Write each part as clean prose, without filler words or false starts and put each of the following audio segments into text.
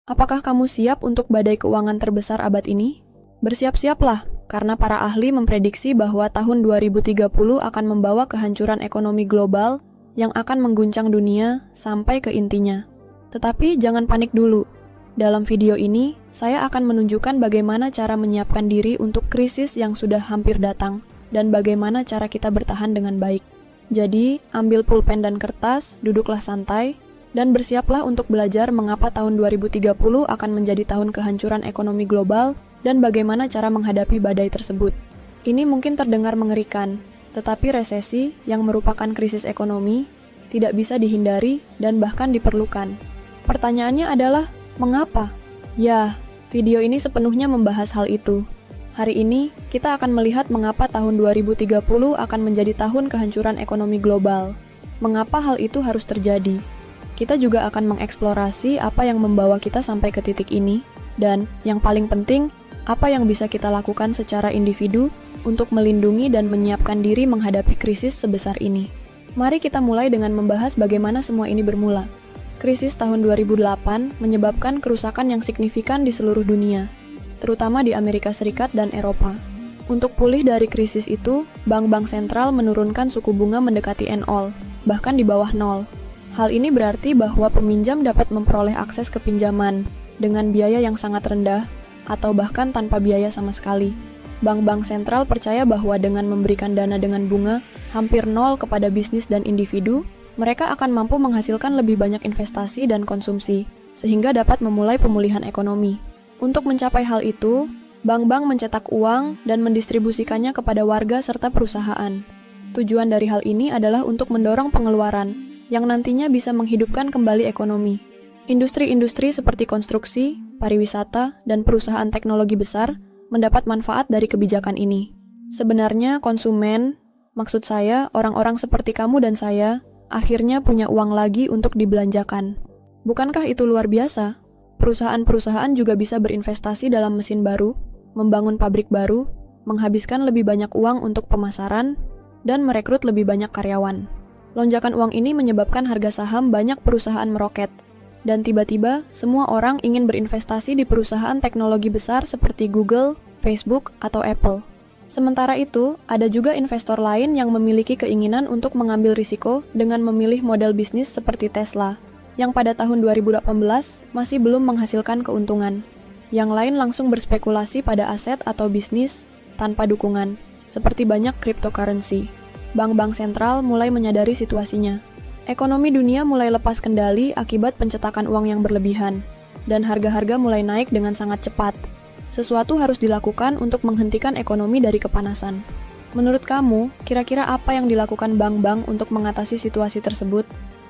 Apakah kamu siap untuk badai keuangan terbesar abad ini? Bersiap-siaplah, karena para ahli memprediksi bahwa tahun 2030 akan membawa kehancuran ekonomi global yang akan mengguncang dunia sampai ke intinya. Tetapi jangan panik dulu. Dalam video ini, saya akan menunjukkan bagaimana cara menyiapkan diri untuk krisis yang sudah hampir datang, dan bagaimana cara kita bertahan dengan baik. Jadi, ambil pulpen dan kertas, duduklah santai, dan bersiaplah untuk belajar mengapa tahun 2030 akan menjadi tahun kehancuran ekonomi global dan bagaimana cara menghadapi badai tersebut. Ini mungkin terdengar mengerikan, tetapi resesi yang merupakan krisis ekonomi tidak bisa dihindari dan bahkan diperlukan. Pertanyaannya adalah, mengapa? Ya, video ini sepenuhnya membahas hal itu. Hari ini, kita akan melihat mengapa tahun 2030 akan menjadi tahun kehancuran ekonomi global. Mengapa hal itu harus terjadi? Kita juga akan mengeksplorasi apa yang membawa kita sampai ke titik ini, dan yang paling penting, apa yang bisa kita lakukan secara individu untuk melindungi dan menyiapkan diri menghadapi krisis sebesar ini. Mari kita mulai dengan membahas bagaimana semua ini bermula. Krisis tahun 2008 menyebabkan kerusakan yang signifikan di seluruh dunia, terutama di Amerika Serikat dan Eropa. Untuk pulih dari krisis itu, bank-bank sentral menurunkan suku bunga mendekati 0, bahkan di bawah 0. Hal ini berarti bahwa peminjam dapat memperoleh akses ke pinjaman dengan biaya yang sangat rendah atau bahkan tanpa biaya sama sekali. Bank-bank sentral percaya bahwa dengan memberikan dana dengan bunga hampir 0 kepada bisnis dan individu, mereka akan mampu menghasilkan lebih banyak investasi dan konsumsi, sehingga dapat memulai pemulihan ekonomi. Untuk mencapai hal itu, bank-bank mencetak uang dan mendistribusikannya kepada warga serta perusahaan. Tujuan dari hal ini adalah untuk mendorong pengeluaran yang nantinya bisa menghidupkan kembali ekonomi. Industri-industri seperti konstruksi, pariwisata, dan perusahaan teknologi besar mendapat manfaat dari kebijakan ini. Sebenarnya konsumen, maksud saya orang-orang seperti kamu dan saya, akhirnya punya uang lagi untuk dibelanjakan. Bukankah itu luar biasa? Perusahaan-perusahaan juga bisa berinvestasi dalam mesin baru, membangun pabrik baru, menghabiskan lebih banyak uang untuk pemasaran, dan merekrut lebih banyak karyawan. Lonjakan uang ini menyebabkan harga saham banyak perusahaan meroket, dan tiba-tiba semua orang ingin berinvestasi di perusahaan teknologi besar seperti Google, Facebook, atau Apple. Sementara itu, ada juga investor lain yang memiliki keinginan untuk mengambil risiko dengan memilih model bisnis seperti Tesla, yang pada tahun 2018 masih belum menghasilkan keuntungan. Yang lain langsung berspekulasi pada aset atau bisnis tanpa dukungan, seperti banyak cryptocurrency. Bank-bank sentral mulai menyadari situasinya. Ekonomi dunia mulai lepas kendali akibat pencetakan uang yang berlebihan, dan harga-harga mulai naik dengan sangat cepat. Sesuatu harus dilakukan untuk menghentikan ekonomi dari kepanasan. Menurut kamu, kira-kira apa yang dilakukan bank-bank untuk mengatasi situasi tersebut?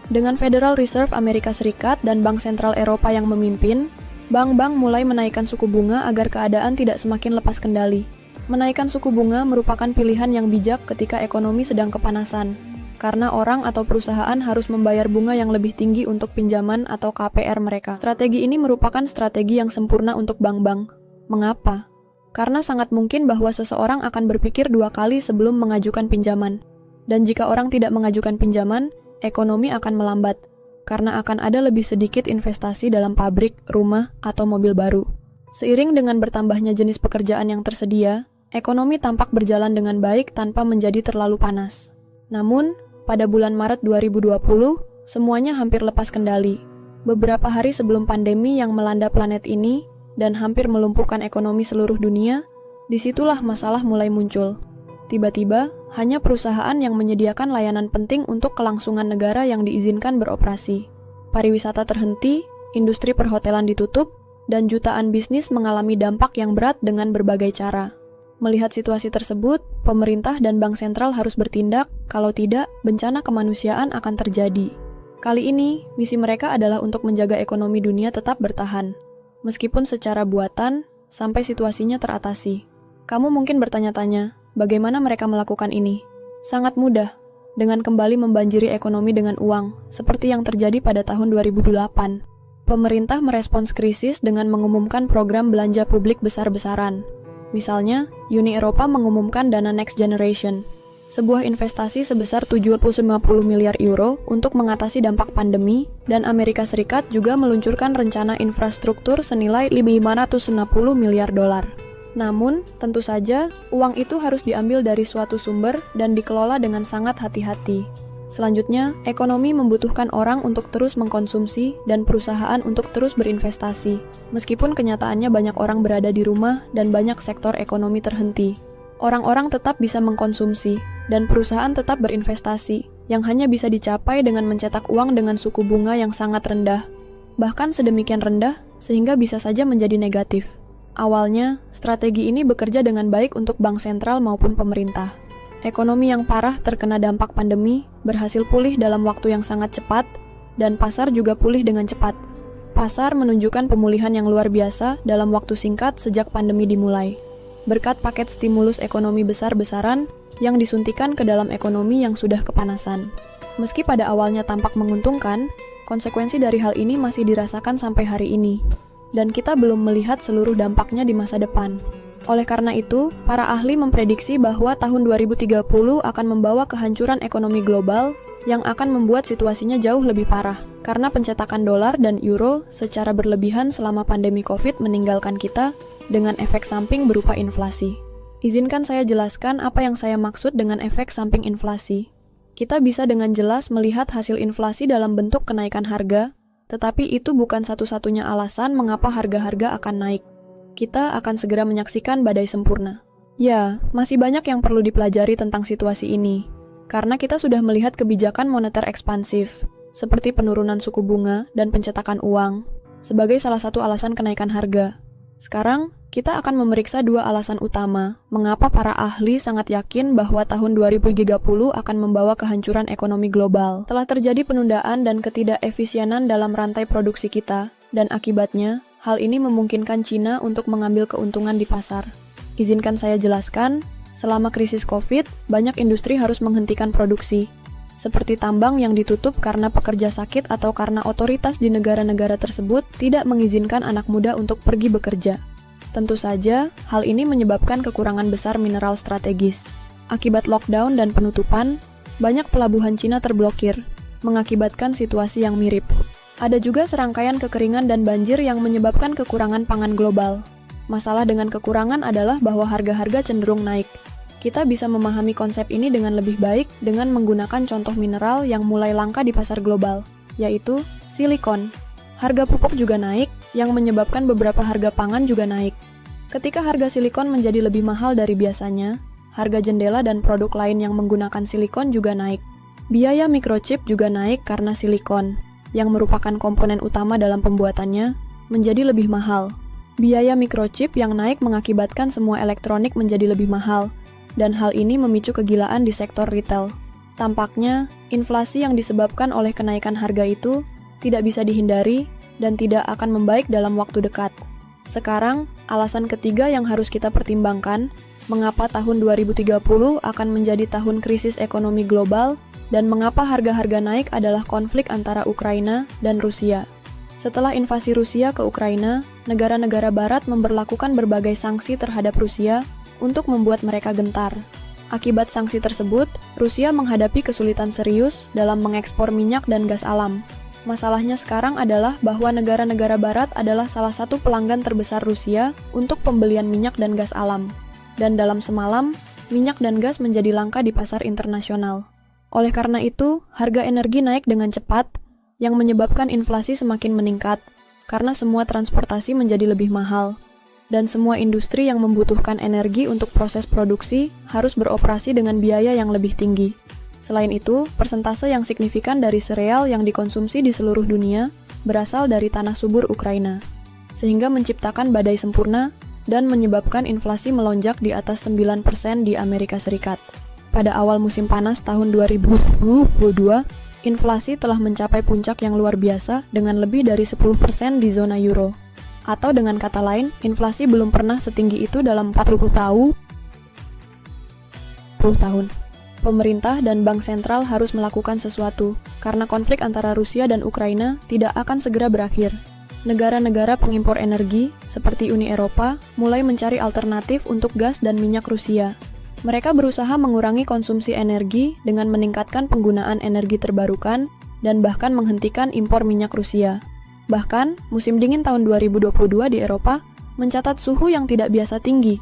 Dengan Federal Reserve Amerika Serikat dan Bank Sentral Eropa yang memimpin, bank-bank mulai menaikkan suku bunga agar keadaan tidak semakin lepas kendali. Menaikkan suku bunga merupakan pilihan yang bijak ketika ekonomi sedang kepanasan, karena orang atau perusahaan harus membayar bunga yang lebih tinggi untuk pinjaman atau KPR mereka. Strategi ini merupakan strategi yang sempurna untuk bank-bank. Mengapa? Karena sangat mungkin bahwa seseorang akan berpikir 2 kali sebelum mengajukan pinjaman. Dan jika orang tidak mengajukan pinjaman, ekonomi akan melambat, karena akan ada lebih sedikit investasi dalam pabrik, rumah, atau mobil baru. Seiring dengan bertambahnya jenis pekerjaan yang tersedia, ekonomi tampak berjalan dengan baik tanpa menjadi terlalu panas. Namun, pada bulan Maret 2020, semuanya hampir lepas kendali. Beberapa hari sebelum pandemi yang melanda planet ini dan hampir melumpuhkan ekonomi seluruh dunia, disitulah masalah mulai muncul. Tiba-tiba, hanya perusahaan yang menyediakan layanan penting untuk kelangsungan negara yang diizinkan beroperasi. Pariwisata terhenti, industri perhotelan ditutup, dan jutaan bisnis mengalami dampak yang berat dengan berbagai cara. Melihat situasi tersebut, pemerintah dan bank sentral harus bertindak, kalau tidak, bencana kemanusiaan akan terjadi. Kali ini, misi mereka adalah untuk menjaga ekonomi dunia tetap bertahan, meskipun secara buatan, sampai situasinya teratasi. Kamu mungkin bertanya-tanya, bagaimana mereka melakukan ini? Sangat mudah, dengan kembali membanjiri ekonomi dengan uang, seperti yang terjadi pada tahun 2008. Pemerintah merespons krisis dengan mengumumkan program belanja publik besar-besaran. Misalnya, Uni Eropa mengumumkan dana Next Generation, sebuah investasi sebesar 750 miliar euro untuk mengatasi dampak pandemi, dan Amerika Serikat juga meluncurkan rencana infrastruktur senilai 560 miliar dolar. Namun, tentu saja, uang itu harus diambil dari suatu sumber dan dikelola dengan sangat hati-hati. Selanjutnya, ekonomi membutuhkan orang untuk terus mengkonsumsi dan perusahaan untuk terus berinvestasi. Meskipun kenyataannya banyak orang berada di rumah dan banyak sektor ekonomi terhenti. Orang-orang tetap bisa mengkonsumsi, dan perusahaan tetap berinvestasi, yang hanya bisa dicapai dengan mencetak uang dengan suku bunga yang sangat rendah. Bahkan sedemikian rendah, sehingga bisa saja menjadi negatif. Awalnya, strategi ini bekerja dengan baik untuk bank sentral maupun pemerintah. Ekonomi yang parah terkena dampak pandemi, berhasil pulih dalam waktu yang sangat cepat, dan pasar juga pulih dengan cepat. Pasar menunjukkan pemulihan yang luar biasa dalam waktu singkat sejak pandemi dimulai. Berkat paket stimulus ekonomi besar-besaran yang disuntikan ke dalam ekonomi yang sudah kepanasan. Meski pada awalnya tampak menguntungkan, konsekuensi dari hal ini masih dirasakan sampai hari ini, dan kita belum melihat seluruh dampaknya di masa depan. Oleh karena itu, para ahli memprediksi bahwa tahun 2030 akan membawa kehancuran ekonomi global yang akan membuat situasinya jauh lebih parah, karena pencetakan dolar dan euro secara berlebihan selama pandemi COVID meninggalkan kita dengan efek samping berupa inflasi. Izinkan saya jelaskan apa yang saya maksud dengan efek samping inflasi. Kita bisa dengan jelas melihat hasil inflasi dalam bentuk kenaikan harga, tetapi itu bukan satu-satunya alasan mengapa harga-harga akan naik. Kita akan segera menyaksikan badai sempurna. Ya, masih banyak yang perlu dipelajari tentang situasi ini, karena kita sudah melihat kebijakan moneter ekspansif, seperti penurunan suku bunga dan pencetakan uang, sebagai salah satu alasan kenaikan harga. Sekarang, kita akan memeriksa dua alasan utama mengapa para ahli sangat yakin bahwa tahun 2030 akan membawa kehancuran ekonomi global. Telah terjadi penundaan dan ketidakefisienan dalam rantai produksi kita, dan akibatnya, hal ini memungkinkan China untuk mengambil keuntungan di pasar. Izinkan saya jelaskan, selama krisis COVID, banyak industri harus menghentikan produksi, seperti tambang yang ditutup karena pekerja sakit atau karena otoritas di negara-negara tersebut tidak mengizinkan anak muda untuk pergi bekerja. Tentu saja, hal ini menyebabkan kekurangan besar mineral strategis. Akibat lockdown dan penutupan, banyak pelabuhan Cina terblokir, mengakibatkan situasi yang mirip. Ada juga serangkaian kekeringan dan banjir yang menyebabkan kekurangan pangan global. Masalah dengan kekurangan adalah bahwa harga-harga cenderung naik. Kita bisa memahami konsep ini dengan lebih baik dengan menggunakan contoh mineral yang mulai langka di pasar global, yaitu silikon. Harga pupuk juga naik, yang menyebabkan beberapa harga pangan juga naik. Ketika harga silikon menjadi lebih mahal dari biasanya, harga jendela dan produk lain yang menggunakan silikon juga naik. Biaya microchip juga naik karena silikon, yang merupakan komponen utama dalam pembuatannya, menjadi lebih mahal. Biaya microchip yang naik mengakibatkan semua elektronik menjadi lebih mahal, dan hal ini memicu kegilaan di sektor retail. Tampaknya, inflasi yang disebabkan oleh kenaikan harga itu tidak bisa dihindari dan tidak akan membaik dalam waktu dekat. Sekarang, alasan ketiga yang harus kita pertimbangkan, mengapa tahun 2030 akan menjadi tahun krisis ekonomi global dan mengapa harga-harga naik adalah konflik antara Ukraina dan Rusia. Setelah invasi Rusia ke Ukraina, negara-negara barat memberlakukan berbagai sanksi terhadap Rusia untuk membuat mereka gentar. Akibat sanksi tersebut, Rusia menghadapi kesulitan serius dalam mengekspor minyak dan gas alam. Masalahnya sekarang adalah bahwa negara-negara barat adalah salah satu pelanggan terbesar Rusia untuk pembelian minyak dan gas alam. Dan dalam semalam, minyak dan gas menjadi langka di pasar internasional. Oleh karena itu, harga energi naik dengan cepat, yang menyebabkan inflasi semakin meningkat, karena semua transportasi menjadi lebih mahal. Dan semua industri yang membutuhkan energi untuk proses produksi harus beroperasi dengan biaya yang lebih tinggi. Selain itu, persentase yang signifikan dari sereal yang dikonsumsi di seluruh dunia berasal dari tanah subur Ukraina, sehingga menciptakan badai sempurna dan menyebabkan inflasi melonjak di atas 9% di Amerika Serikat. Pada awal musim panas tahun 2022, inflasi telah mencapai puncak yang luar biasa dengan lebih dari 10% di zona euro. Atau dengan kata lain, inflasi belum pernah setinggi itu dalam 40 tahun. Pemerintah dan bank sentral harus melakukan sesuatu, karena konflik antara Rusia dan Ukraina tidak akan segera berakhir. Negara-negara pengimpor energi, seperti Uni Eropa, mulai mencari alternatif untuk gas dan minyak Rusia. Mereka berusaha mengurangi konsumsi energi dengan meningkatkan penggunaan energi terbarukan dan bahkan menghentikan impor minyak Rusia. Bahkan, musim dingin tahun 2022 di Eropa mencatat suhu yang tidak biasa tinggi,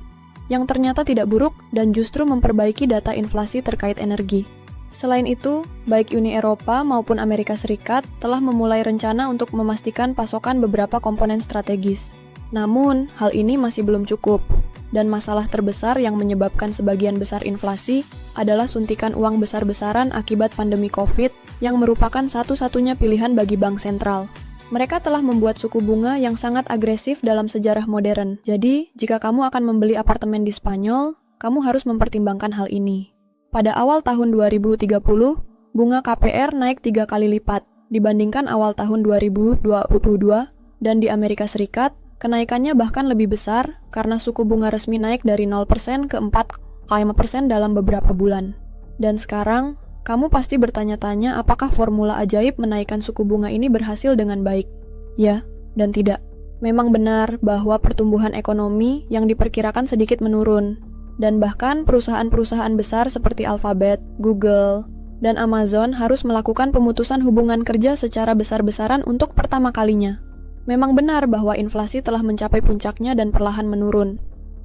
yang ternyata tidak buruk dan justru memperbaiki data inflasi terkait energi. Selain itu, baik Uni Eropa maupun Amerika Serikat telah memulai rencana untuk memastikan pasokan beberapa komponen strategis. Namun, hal ini masih belum cukup. Dan masalah terbesar yang menyebabkan sebagian besar inflasi adalah suntikan uang besar-besaran akibat pandemi COVID yang merupakan satu-satunya pilihan bagi bank sentral. Mereka telah membuat suku bunga yang sangat agresif dalam sejarah modern. Jadi, jika kamu akan membeli apartemen di Spanyol, kamu harus mempertimbangkan hal ini. Pada awal tahun 2030, bunga KPR naik 3 kali lipat dibandingkan awal tahun 2022, dan di Amerika Serikat, kenaikannya bahkan lebih besar karena suku bunga resmi naik dari 0% ke 4,5% dalam beberapa bulan. Dan sekarang, kamu pasti bertanya-tanya apakah formula ajaib menaikkan suku bunga ini berhasil dengan baik? Ya, dan tidak. Memang benar bahwa pertumbuhan ekonomi yang diperkirakan sedikit menurun, dan bahkan perusahaan-perusahaan besar seperti Alphabet, Google, dan Amazon harus melakukan pemutusan hubungan kerja secara besar-besaran untuk pertama kalinya. Memang benar bahwa inflasi telah mencapai puncaknya dan perlahan menurun,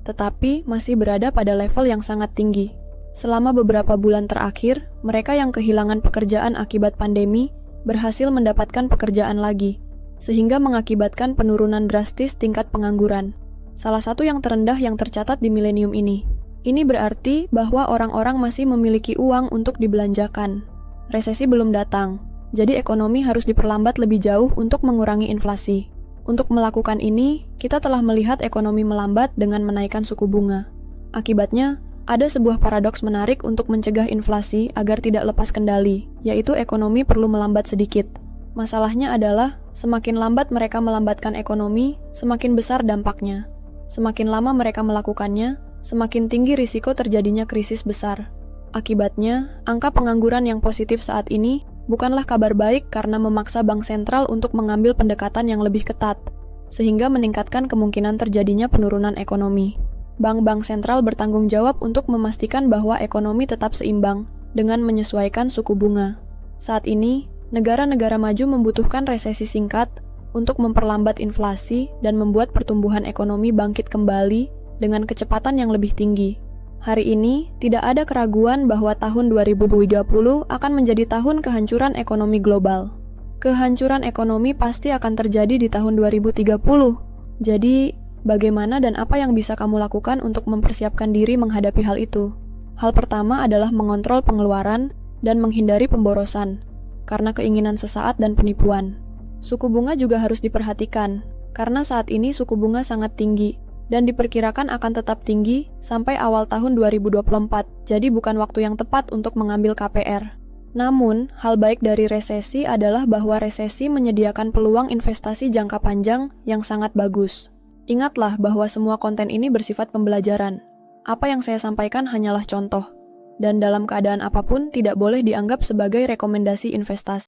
tetapi masih berada pada level yang sangat tinggi. Selama beberapa bulan terakhir, mereka yang kehilangan pekerjaan akibat pandemi berhasil mendapatkan pekerjaan lagi, sehingga mengakibatkan penurunan drastis tingkat pengangguran. Salah satu yang terendah yang tercatat di milenium ini. Ini berarti bahwa orang-orang masih memiliki uang untuk dibelanjakan. Resesi belum datang. Jadi ekonomi harus diperlambat lebih jauh untuk mengurangi inflasi. Untuk melakukan ini, kita telah melihat ekonomi melambat dengan menaikkan suku bunga. Akibatnya, ada sebuah paradoks menarik untuk mencegah inflasi agar tidak lepas kendali, yaitu ekonomi perlu melambat sedikit. Masalahnya adalah, semakin lambat mereka melambatkan ekonomi, semakin besar dampaknya. Semakin lama mereka melakukannya, semakin tinggi risiko terjadinya krisis besar. Akibatnya, angka pengangguran yang positif saat ini bukanlah kabar baik karena memaksa bank sentral untuk mengambil pendekatan yang lebih ketat, sehingga meningkatkan kemungkinan terjadinya penurunan ekonomi. Bank-bank sentral bertanggung jawab untuk memastikan bahwa ekonomi tetap seimbang dengan menyesuaikan suku bunga. Saat ini, negara-negara maju membutuhkan resesi singkat untuk memperlambat inflasi dan membuat pertumbuhan ekonomi bangkit kembali dengan kecepatan yang lebih tinggi. Hari ini, tidak ada keraguan bahwa tahun 2030 akan menjadi tahun kehancuran ekonomi global. Kehancuran ekonomi pasti akan terjadi di tahun 2030. Jadi, bagaimana dan apa yang bisa kamu lakukan untuk mempersiapkan diri menghadapi hal itu? Hal pertama adalah mengontrol pengeluaran dan menghindari pemborosan, karena keinginan sesaat dan penipuan. Suku bunga juga harus diperhatikan, karena saat ini suku bunga sangat tinggi, dan diperkirakan akan tetap tinggi sampai awal tahun 2024, jadi bukan waktu yang tepat untuk mengambil KPR. Namun, hal baik dari resesi adalah bahwa resesi menyediakan peluang investasi jangka panjang yang sangat bagus. Ingatlah bahwa semua konten ini bersifat pembelajaran. Apa yang saya sampaikan hanyalah contoh, dan dalam keadaan apapun tidak boleh dianggap sebagai rekomendasi investasi.